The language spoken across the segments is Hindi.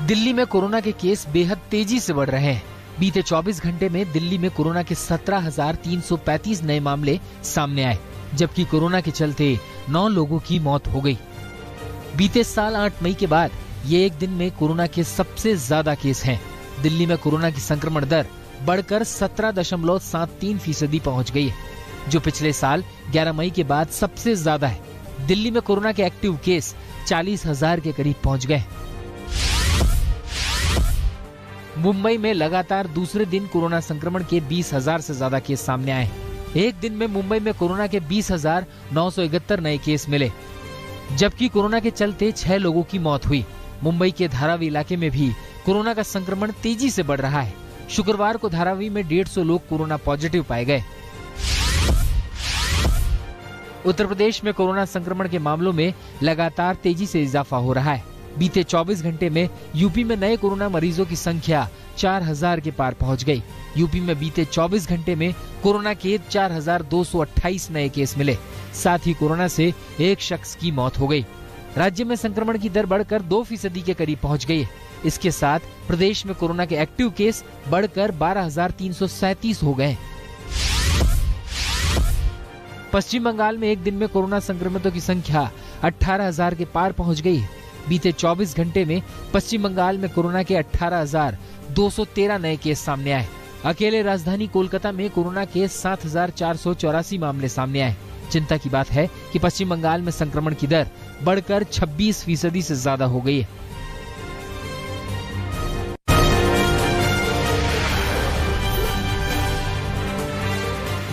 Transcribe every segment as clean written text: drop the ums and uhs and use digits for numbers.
दिल्ली में कोरोना के केस बेहद तेजी से बढ़ रहे हैं। बीते 24 घंटे में दिल्ली में कोरोना के 17,335 नए मामले सामने आए, जबकि कोरोना के चलते 9 लोगों की मौत हो गई। बीते साल 8 मई के बाद ये एक दिन में कोरोना के सबसे ज्यादा केस हैं। दिल्ली में कोरोना की संक्रमण दर बढ़कर 17.73% पहुंच गई है, जो पिछले साल 11 मई के बाद सबसे ज्यादा है। दिल्ली में कोरोना के एक्टिव केस 40,000 के करीब पहुंच गए। मुंबई में लगातार दूसरे दिन कोरोना संक्रमण के 20,000 से ज्यादा केस सामने आए। एक दिन में मुंबई में कोरोना के 20,971 नए केस मिले, जबकि कोरोना के चलते 6 लोगों की मौत हुई। मुंबई के धारावी इलाके में भी कोरोना का संक्रमण तेजी से बढ़ रहा है। शुक्रवार को धारावी में 150 लोग कोरोना पॉजिटिव पाए गए। उत्तर प्रदेश में कोरोना संक्रमण के मामलों में लगातार तेजी से इजाफा हो रहा है। बीते 24 घंटे में यूपी में नए कोरोना मरीजों की संख्या 4,000 के पार पहुंच गई। यूपी में बीते 24 घंटे में कोरोना के 4,228 नए केस मिले। साथ ही कोरोना से एक शख्स की मौत हो गई। राज्य में संक्रमण की दर बढ़कर 2% के करीब पहुंच गई है। इसके साथ प्रदेश में कोरोना के एक्टिव केस बढ़कर 12,337 हो गए। पश्चिम बंगाल में एक दिन में कोरोना संक्रमितों की संख्या 18,000 के पार पहुंच गई है। बीते 24 घंटे में पश्चिम बंगाल में कोरोना के 18,213 नए केस सामने आए। अकेले राजधानी कोलकाता में कोरोना के 7,484 मामले सामने आए। चिंता की बात है कि पश्चिम बंगाल में संक्रमण की दर बढ़कर 26% से ज्यादा हो गई है।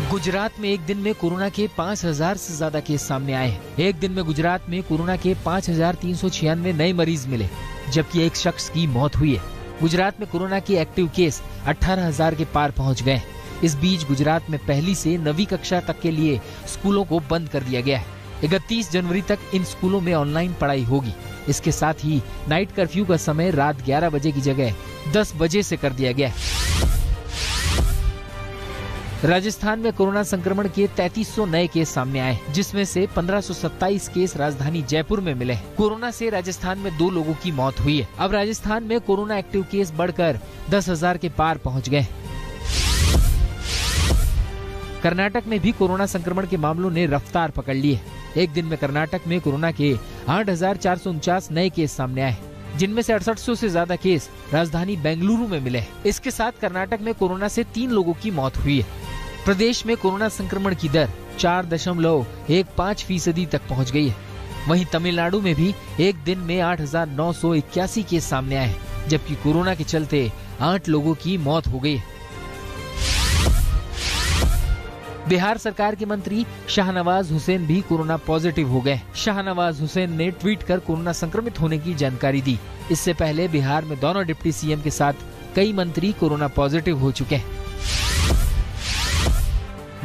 गुजरात में एक दिन में कोरोना के 5,000 से ज्यादा केस सामने आए हैं। एक दिन में गुजरात में कोरोना के 5,396 नए मरीज मिले, जबकि एक शख्स की मौत हुई है। गुजरात में कोरोना के एक्टिव केस 18,000 के पार पहुंच गए। इस बीच गुजरात में पहली से 9वीं कक्षा तक के लिए स्कूलों को बंद कर दिया गया है। 31 जनवरी तक इन स्कूलों में ऑनलाइन पढ़ाई होगी। इसके साथ ही नाइट कर्फ्यू का समय रात 11 बजे की जगह 10 बजे से कर दिया गया है। राजस्थान में कोरोना संक्रमण के 3300 नए केस सामने आए, जिसमें से 1527 केस राजधानी जयपुर में मिले। कोरोना से राजस्थान में 2 लोगों की मौत हुई है। अब राजस्थान में कोरोना एक्टिव केस बढ़कर 10,000 के पार पहुंच गए। कर्नाटक में भी कोरोना संक्रमण के मामलों ने रफ्तार पकड़ ली है। एक दिन में कर्नाटक में कोरोना के 8,449 नए केस सामने आए, जिनमें से 6800 से ज्यादा केस राजधानी बेंगलुरु में मिले। इसके साथ कर्नाटक में कोरोना से 3 लोगों की मौत हुई है। प्रदेश में कोरोना संक्रमण की दर 4.15% तक पहुंच गई है। वहीं तमिलनाडु में भी एक दिन में 8,981 केस सामने आए हैं, जबकि कोरोना के चलते 8 लोगों की मौत हो गई है। बिहार सरकार के मंत्री शाहनवाज हुसैन भी कोरोना पॉजिटिव हो गए। शाहनवाज हुसैन ने ट्वीट कर कोरोना संक्रमित होने की जानकारी दी। इससे पहले बिहार में दोनों डिप्टी सीएम के साथ कई मंत्री कोरोना पॉजिटिव हो चुके हैं।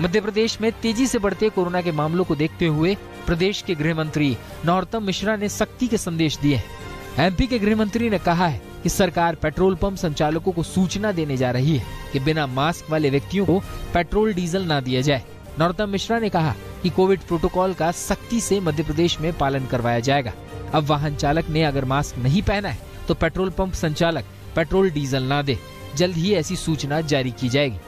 मध्य प्रदेश में तेजी से बढ़ते कोरोना के मामलों को देखते हुए प्रदेश के गृह मंत्री नरोत्तम मिश्रा ने सख्ती के संदेश दिए हैं। एमपी के गृह मंत्री ने कहा है कि सरकार पेट्रोल पंप संचालकों को सूचना देने जा रही है कि बिना मास्क वाले व्यक्तियों को पेट्रोल डीजल न दिया जाए। नरोत्तम मिश्रा ने कहा कि कोविड प्रोटोकॉल का सख्ती से मध्य प्रदेश में पालन करवाया जाएगा। अब वाहन चालक ने अगर मास्क नहीं पहना है तो पेट्रोल पंप संचालक पेट्रोल डीजल न दे। जल्द ही ऐसी सूचना जारी की जाएगी।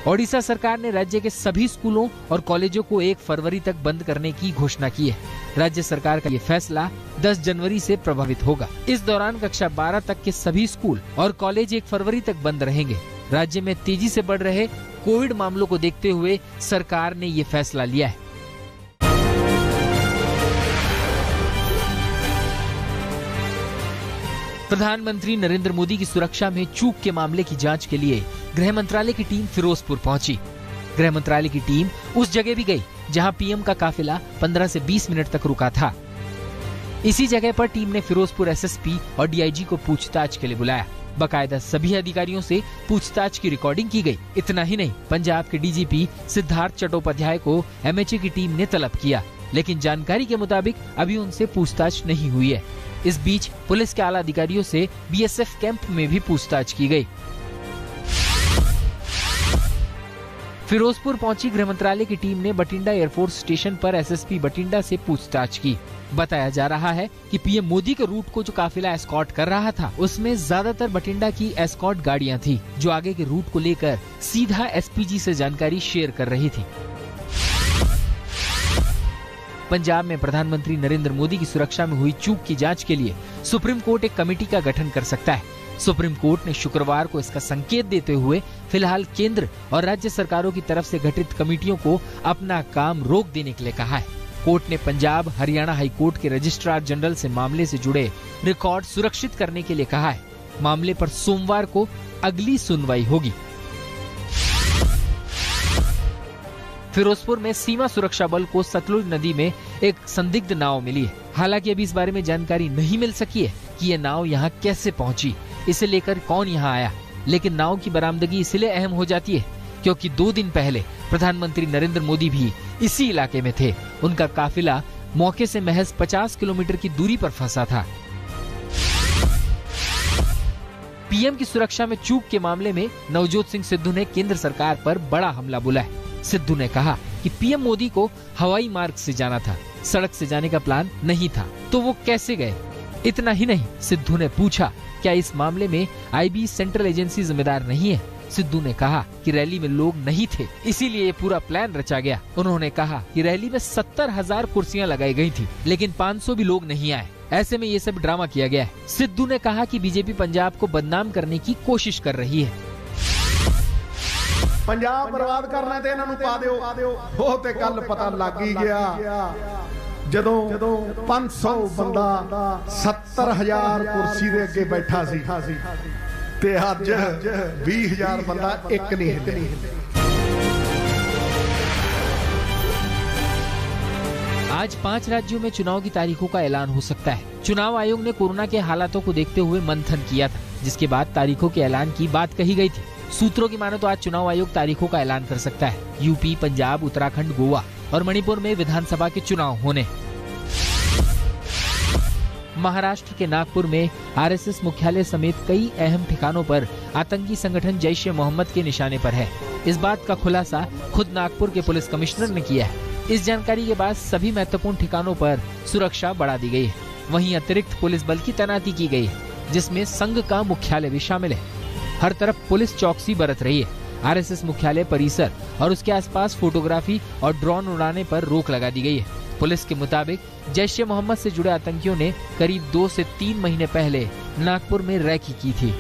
ओडिशा सरकार ने राज्य के सभी स्कूलों और कॉलेजों को 1 फरवरी तक बंद करने की घोषणा की है। राज्य सरकार का ये फैसला 10 जनवरी से प्रभावित होगा। इस दौरान कक्षा 12 तक के सभी स्कूल और कॉलेज 1 फरवरी तक बंद रहेंगे। राज्य में तेजी से बढ़ रहे कोविड मामलों को देखते हुए सरकार ने ये फैसला लिया है। प्रधानमंत्री नरेंद्र मोदी की सुरक्षा में चूक के मामले की जांच के लिए गृह मंत्रालय की टीम फिरोजपुर पहुंची। गृह मंत्रालय की टीम उस जगह भी गई जहां पीएम का काफिला 15 से 20 मिनट तक रुका था। इसी जगह पर टीम ने फिरोजपुर एसएसपी और डीआईजी को पूछताछ के लिए बुलाया। बाकायदा सभी अधिकारियों से पूछताछ की रिकॉर्डिंग की गई। इतना ही नहीं, पंजाब के डीजीपी सिद्धार्थ चट्टोपाध्याय को एमएचए की टीम ने तलब किया, लेकिन जानकारी के मुताबिक अभी उनसे पूछताछ नहीं हुई है। इस बीच पुलिस के आला अधिकारियों से बीएसएफ कैंप में भी पूछताछ की गई। फिरोजपुर पहुंची गृह मंत्रालय की टीम ने बठिंडा एयरफोर्स स्टेशन पर एसएसपी बठिंडा से पूछताछ की। बताया जा रहा है कि पीएम मोदी के रूट को जो काफिला एस्कॉर्ट कर रहा था, उसमें ज्यादातर बठिंडा की एस्कॉर्ट गाड़ियां थी, जो आगे के रूट को लेकर सीधा एसपीजी से जानकारी शेयर कर रही थी। पंजाब में प्रधानमंत्री नरेंद्र मोदी की सुरक्षा में हुई चूक की जांच के लिए सुप्रीम कोर्ट एक कमेटी का गठन कर सकता है। सुप्रीम कोर्ट ने शुक्रवार को इसका संकेत देते हुए फिलहाल केंद्र और राज्य सरकारों की तरफ से गठित कमेटियों को अपना काम रोक देने के लिए कहा है। कोर्ट ने पंजाब हरियाणा हाई कोर्ट के रजिस्ट्रार जनरल से मामले से जुड़े रिकॉर्ड सुरक्षित करने के लिए कहा है। मामले पर सोमवार को अगली सुनवाई होगी। फिरोजपुर में सीमा सुरक्षा बल को सतलुज नदी में एक संदिग्ध नाव मिली है। हालांकि अभी इस बारे में जानकारी नहीं मिल सकी है कि ये नाव यहाँ कैसे पहुंची, इसे लेकर कौन यहाँ आया। लेकिन नाव की बरामदगी इसलिए अहम हो जाती है क्योंकि 2 दिन पहले प्रधानमंत्री नरेंद्र मोदी भी इसी इलाके में थे। उनका काफिला मौके से महज 50 किलोमीटर की दूरी पर फंसा था। पीएम की सुरक्षा में चूक के मामले में नवजोत सिंह सिद्धू ने केंद्र सरकार पर बड़ा हमला बोला है। सिद्धू ने कहा कि पीएम मोदी को हवाई मार्ग से जाना था, सड़क से जाने का प्लान नहीं था, तो वो कैसे गए। इतना ही नहीं, सिद्धू ने पूछा क्या इस मामले में आईबी सेंट्रल एजेंसी जिम्मेदार नहीं है। सिद्धू ने कहा कि रैली में लोग नहीं थे, इसीलिए ये पूरा प्लान रचा गया। उन्होंने कहा कि रैली में 70,000 कुर्सियां लगाई गई थी, लेकिन 500 भी लोग नहीं आए। ऐसे में ये सब ड्रामा किया गया है। सिद्धू ने कहा कि बीजेपी पंजाब को बदनाम करने की कोशिश कर रही है। पंजाब बर्बाद करना ते इन्हां नूं पा दिओ, वो ते कल पता लग ही गया जदों 500 बंदा 70,000 कुर्सी दे अगे बैठा सी ते अज 20,000 बंदा एक नहीं हिले। आज 5 राज्यों में चुनाव की तारीखों का ऐलान हो सकता है। चुनाव आयोग ने कोरोना के हालातों को देखते हुए मंथन किया था, जिसके बाद तारीखों के ऐलान की बात कही गई थी। सूत्रों की मानो तो आज चुनाव आयोग तारीखों का ऐलान कर सकता है। यूपी, पंजाब, उत्तराखंड, गोवा और मणिपुर में विधानसभा के चुनाव होने। महाराष्ट्र के नागपुर में आरएसएस मुख्यालय समेत कई अहम ठिकानों पर आतंकी संगठन जैश ए मोहम्मद के निशाने पर है। इस बात का खुलासा खुद नागपुर के पुलिस कमिश्नर ने किया है। इस जानकारी के बाद सभी महत्वपूर्ण ठिकानों पर सुरक्षा बढ़ा दी गई है। वहीं अतिरिक्त पुलिस बल की तैनाती की गई है, जिसमें संघ का मुख्यालय भी शामिल है। हर तरफ पुलिस चौकसी बरत रही है। आरएसएस मुख्यालय परिसर और उसके आसपास फोटोग्राफी और ड्रोन उड़ाने पर रोक लगा दी गई है। पुलिस के मुताबिक जैश ए मोहम्मद से जुड़े आतंकियों ने करीब 2 से 3 महीने पहले नागपुर में रैकी की थी।